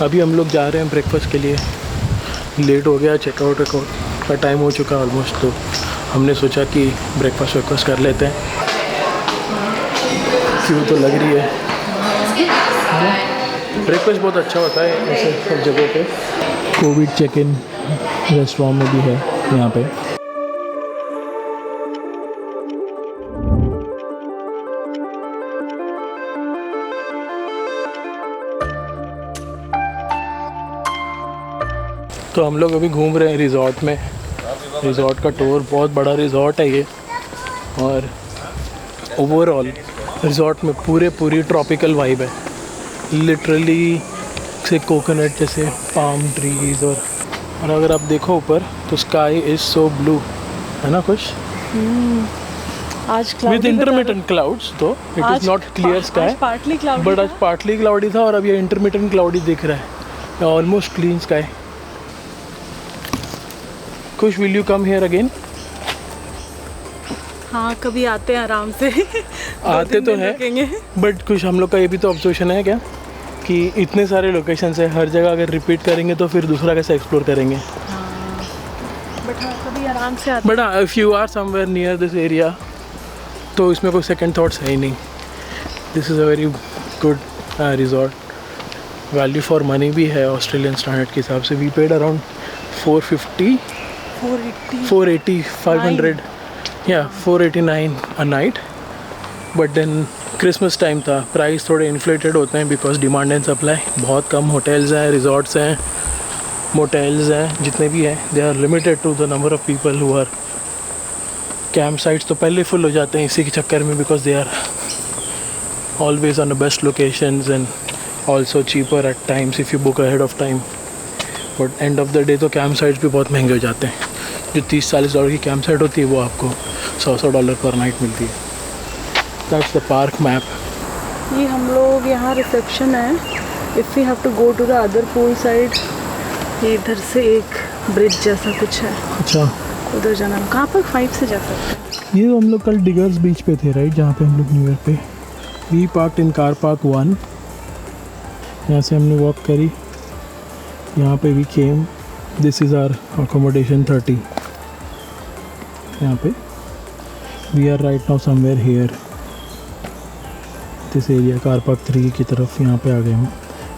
अभी हम लोग जा रहे हैं ब्रेकफास्ट के लिए। लेट हो गया, चेकआउट का टाइम हो चुका ऑलमोस्ट, तो हमने सोचा कि ब्रेकफास्ट कर लेते हैं। क्यों तो लग रही है, ब्रेकफास्ट बहुत अच्छा होता है ऐसे सब जगहों पे। कोविड चेक इन रेस्टोरेंट में भी है यहाँ पे। तो हम लोग अभी घूम रहे हैं रिज़ॉर्ट में। रिज़ॉर्ट का टूर, बहुत बड़ा रिज़ॉर्ट है ये, और ओवरऑल रिज़ॉर्ट में पूरी ट्रॉपिकल वाइब है। लिटरली से कोकोनट जैसे पाम ट्रीज, और अगर आप देखो ऊपर तो स्काई इज़ सो ब्लू, है ना कुछ? आज विद इंटरमिटेंट क्लाउड्स, तो it is not clear sky, but आज पार्टली क्लाउडी था और अब ये इंटरमिटेंट क्लाउडी दिख रहा है, ऑलमोस्ट क्लीन स्काई। कुछ will you come here again? हाँ, कभी आते हैं आराम से। आते तो है, बट कुछ हम लोग का ये भी तो ऑब्जर्वेशन है क्या कि इतने सारे लोकेशंस है, हर जगह अगर रिपीट करेंगे तो फिर दूसरा कैसे एक्सप्लोर करेंगे। बट हाँ, कभी आराम से आते। But if you are somewhere near this area तो इसमें कोई सेकंड थॉट्स है ही नहीं। This is a very good resort, value for money भी है ऑस्ट्रेलियन स्टैंडर्ड के हिसाब से। वी पेड अराउंड 480, 500, या 489 a night. But then Christmas time था, प्राइस थोड़े इन्फ्लेटेड होते हैं बिकॉज डिमांड एंड सप्लाई। बहुत कम होटल्स हैं, रिजॉर्ट्स हैं, मोटेल्स हैं, जितने भी हैं they are limited to the number of people who are. Camp sites तो पहले फुल हो जाते हैं इसी के चक्कर में, because they are always on the best locations and also cheaper at times if you book ahead of time. But end of the day तो कैंप साइट्स भी बहुत महंगे हो जाते हैं। जो $30-40 की कैंप साइट होती है वो आपको $100 पर नाइट मिलती है। That's the park map. ये हम लोग यहाँ रिसेप्शन है। If you have to go to the other pool side, ये इधर से एक ब्रिज जैसा कुछ है। अच्छा, उधर जाना। कहाँ पर 5 से जा सकते हैं? ये हम लोग कल डिगर्स बीच पे थे, राइट, जहाँ पे हम लोग न्यू ईयर पे। We parked in car park 1, यहाँ से हमने वॉक करी, यहाँ पे we came. This is our accommodation 30। यहाँ पे we are right now somewhere here this area, car park 3 की तरफ यहाँ पे आ गए हम।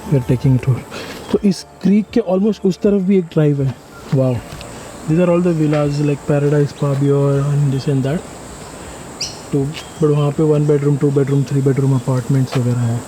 We are taking tour. तो इस क्रीक के ऑलमोस्ट उस तरफ भी एक ड्राइव है। Wow, these are all the villas like Paradise Pabio and this and that. तो बट वहाँ पे 1 bedroom, 2 bedroom, 3 bedroom अपार्टमेंट्स वगैरह हैं।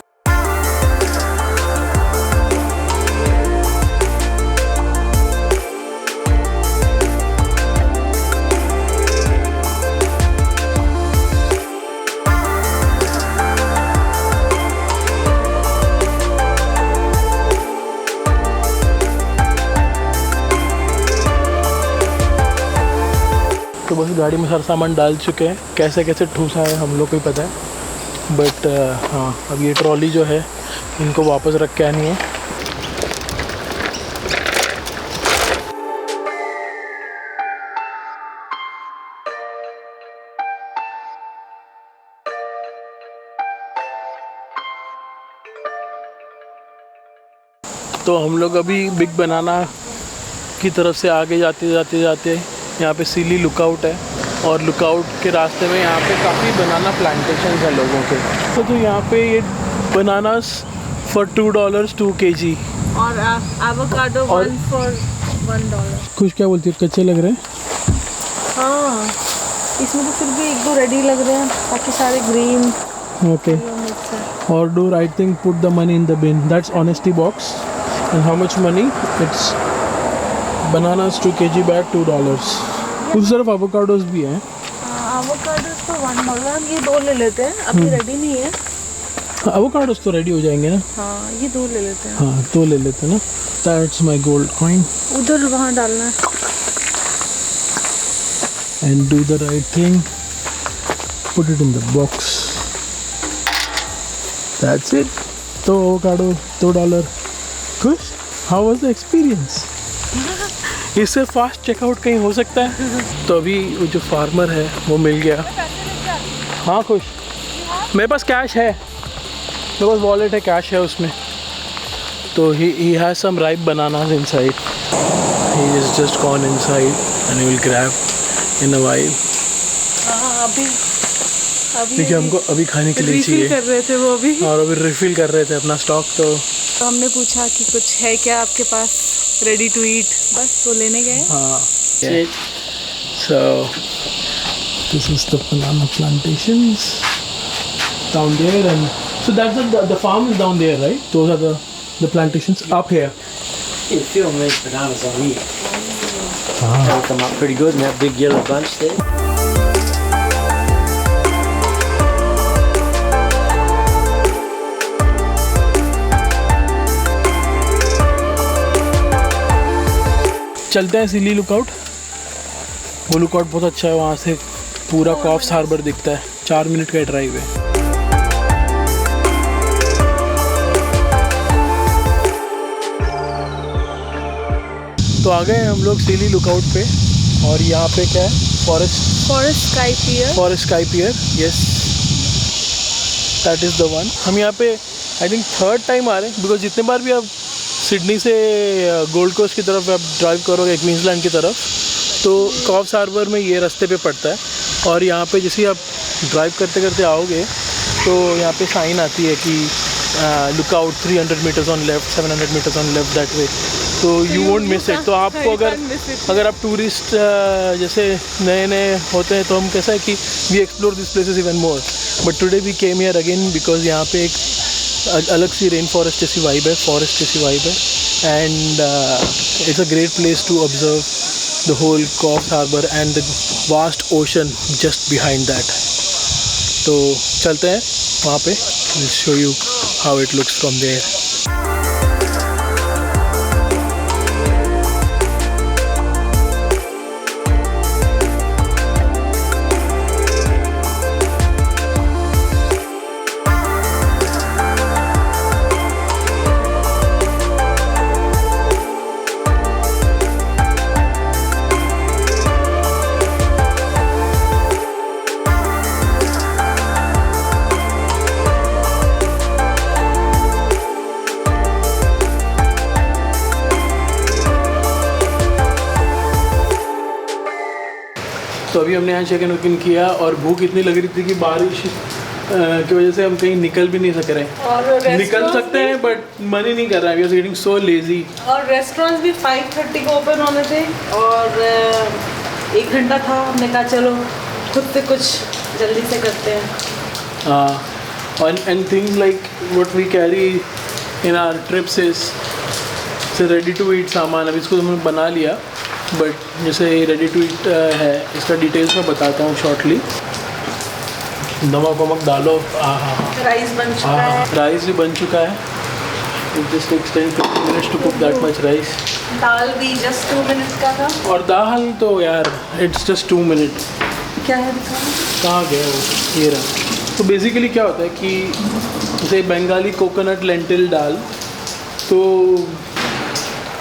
तो बस गाड़ी में सारा सामान डाल चुके हैं, कैसे कैसे ठूसा है हम लोग को ही पता है। बट हाँ, अब ये ट्रॉली जो है इनको वापस रख के आनी है। तो हम लोग अभी बिग बनाना की तरफ से आगे जाते यहाँ पे सीली लुकआउट है, और लुकआउट के रास्ते में यहाँ पे काफ़ी बनाना प्लांटेशन है लोगों के। तो यहाँ पे ये बनानास फॉर $2 2 kg, और एवोकाडो 1 for $1। कुछ क्या बोलती है, कच्चे लग रहे हैं? हाँ, इसमें तो फिर भी 1-2 रेडी लग रहे हैं, बाकी सारे ग्रीन। ओके, और do right thing, put the money in the bin, that's honesty box. And how much money? It's bananas 2 kg bag $2। उस तरफ एवोकाडोस भी हैं। एवोकाडोस तो $1। ये 2 ले लेते हैं, अभी रेडी नहीं है। एवोकाडोस तो रेडी हो जाएंगे ना। हाँ, ये 2 ले लेते हैं। हाँ, 2 ले लेते हैं ना। That's my gold coin. उधर वहाँ डालना है। And do the right thing, put it in the box, that's it. तो एवोकाडो $2। खुश? How was the experience? इससे फास्ट चेकआउट कहीं हो सकता है? तो अभी वो जो फार्मर है वो मिल गया। हाँ खुश, मेरे पास कैश है, मेरे पास वॉलेट है, कैश है उसमें। तो he has some ripe bananas inside. He is just gone inside and he will grab in a while. हाँ अभी देखिए हमको अभी खाने के लिए रिफिल चाहिए कर रहे थे वो अभी। और अभी रिफ़िल कर रहे थे अपना स्टॉक। तो हमने पूछा कि कुछ है क्या आपके पास रेडी टू ईट, बस वो लेने गए। हाँ, so this is the banana plantations down there, and so that's the farm is down there, right? Those are the plantations up here. You feel them these bananas on me. They'll come up pretty good in that big yellow bunch there. चलते हैं सिली lookout. वो lookout बहुत अच्छा है, वहाँ से पूरा coughs harbour दिखता है। 4 मिनट का ड्राइव है। तो आ गए हम लोग सिली लुकआउट पे, और यहाँ पे क्या है? Forest sky pier, yes that is the one. हम यहाँ पे आई थिंक 3rd टाइम आ रहे हैं, बिकॉज जितने बार भी आप सिडनी से गोल्ड कोस्ट की तरफ आप ड्राइव करोगे, क्वींसलैंड की तरफ, तो कॉफ्स हार्बर में ये रास्ते पे पड़ता है। और यहाँ पे जैसे आप ड्राइव करते करते आओगे तो यहाँ पे साइन आती है कि lookout 300 meters on left, 700 meters on left that way, तो यू वोंट मिस इट। तो आपको अगर आप टूरिस्ट जैसे नए होते हैं तो हम कैसा है कि we explore this places even more, but today we came here again because यहाँ पे एक अलग सी रेन फॉरेस्ट जैसी वाइब है, फॉरेस्ट जैसी वाइब है, and it's a great place to observe the whole Coffs Harbour and the vast ocean just behind that. तो चलते हैं वहाँ पे, will show you how it looks from there. तो अभी हमने यहाँ चिकन विकन किया और भूख इतनी लग रही थी कि बारिश की वजह से हम कहीं निकल भी नहीं सक रहे हैं। और निकल सकते हैं बट मन ही नहीं कर रहा है, we are getting so lazy. और रेस्टोरेंट्स भी 5:30 को ओपन होने थे और 1 घंटा था। हमने कहा चलो खुद से कुछ जल्दी से करते हैं। and things like what we carry in our trips is ready to eat सामान। अब इसको हमने बना लिया, बट जैसे रेडी टू ईट है, इसका डिटेल्स मैं बताता हूँ शॉर्टली। नमक वमक डालो। राइस बन चुका है। राइस भी बन चुका है। It just takes 10-15 minutes to cook that much rice। दाल भी जस्ट 2 मिनट का था। और दाल तो यार इट्स जस्ट 2 मिनट। क्या है दिखाना? कहाँ गया वो? ये रहा। तो बेसिकली क्या होता है कि जैसे बंगाली कोकोनट लेंटिल दाल, तो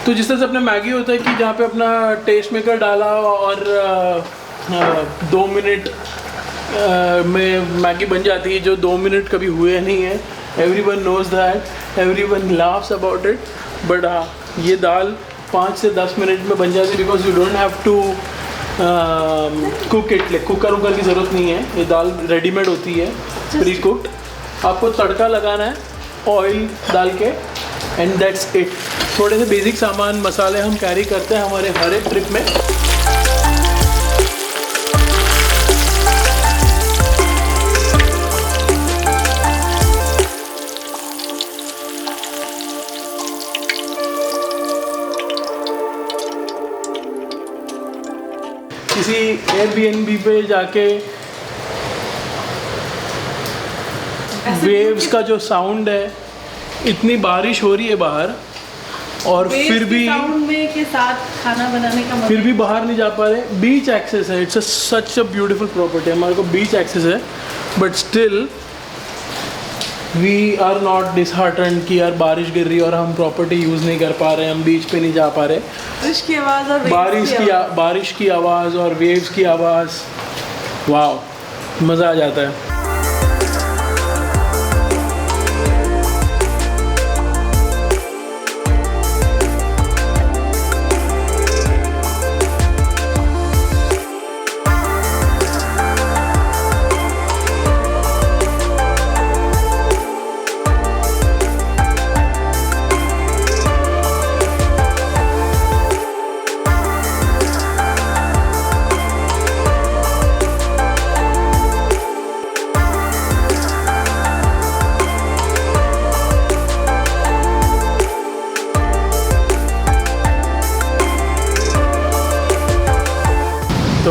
जिस तरह से अपना मैगी होता है कि जहाँ पे अपना टेस्ट मेकर डाला और 2 मिनट में मैगी बन जाती है, जो 2 मिनट कभी हुए नहीं है। Everyone knows that, everyone laughs about it, but ये दाल 5 से 10 मिनट में बन जाती है, because you don't have to cook it. Cooker वुकर की ज़रूरत नहीं है, ये दाल रेडीमेड होती है, प्री कुक्ड। आपको तड़का लगाना है ऑयल डाल के, एंड दैट्स इट। थोड़े से बेसिक सामान मसाले हम कैरी करते हैं हमारे हर एक ट्रिप में। किसी एयरबीएनबी पे जाके वेव्स का जो साउंड है, इतनी बारिश हो रही है बाहर और फिर भी साउंड में के साथ खाना बनाने का फिर भी बाहर नहीं जा पा रहे। बीच एक्सेस है, it's such a beautiful property. हमारे को बीच एक्सेस है, but still we are not disheartened कि यार बारिश गिर रही है और हम प्रॉपर्टी यूज़ नहीं कर पा रहे, हम बीच पे नहीं जा पा रहे। बारिश की आवाज़ और बारिश की आवाज़ और वेव्स की आवाज़, वाह, मज़ा आ जाता है।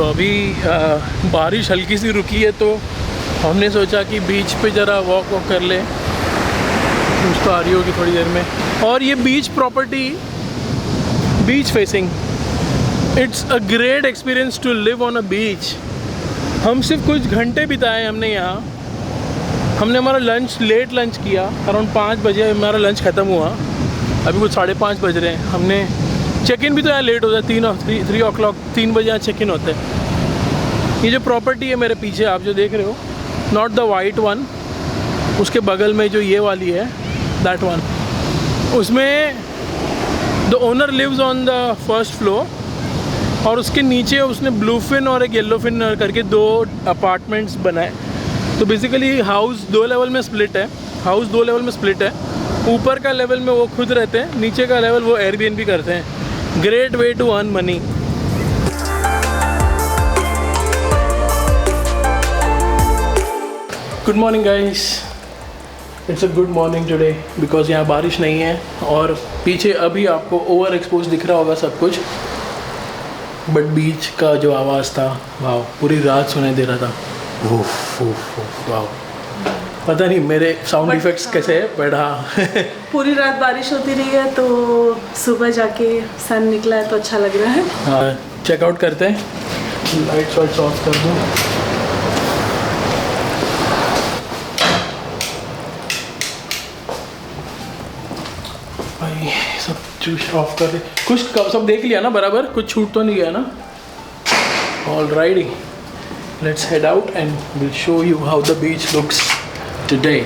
अभी बारिश हल्की सी रुकी है तो हमने सोचा कि बीच पे ज़रा वॉक कर ले। कुछ तो आ रही होगी थोड़ी देर में। और ये beach property beach facing, it's a great experience to live on a beach. हम सिर्फ कुछ घंटे बिताए हमने यहाँ। हमने हमारा लंच लेट लंच किया, अराउंड 5 बजे हमारा लंच ख़त्म हुआ। अभी कुछ 5:30 बज रहे हैं। हमने चेक इन भी तो यहाँ लेट होता है, 3 o'clock 3 बजे यहाँ चेक इन होता है। ये जो प्रॉपर्टी है मेरे पीछे आप जो देख रहे हो, नॉट द वाइट वन, उसके बगल में जो ये वाली है दैट वन, उसमें the owner lives on the first floor और उसके नीचे उसने ब्लू फिन और एक येलो फिन करके 2 अपार्टमेंट्स बनाए। तो बेसिकली हाउस 2 लेवल में स्प्लिट है। ऊपर का लेवल में वो खुद रहते हैं, नीचे का लेवल वो एयरबीएनबी करते हैं। Great way to earn money. Good morning guys, it's a good morning today because यहाँ बारिश नहीं है और पीछे अभी आपको ओवर एक्सपोज दिख रहा होगा सब कुछ, बट बीच का जो आवाज़ था वाह, पूरी रात सुनाई दे रहा था। वाह, पता नहीं मेरे साउंड इफेक्ट्स कैसे है, बट हाँ पूरी रात बारिश होती रही है तो सुबह जाके सन निकला है तो अच्छा लग रहा है। हाँ, चेकआउट करते हैं। लाइट्स वाइट्स ऑफ कर दूँ। भाई सब चूज ऑफ कर दे। कुछ सब देख लिया ना बराबर, कुछ छूट तो नहीं गया ना? Alrighty, let's head out and we'll show you how the beach looks today.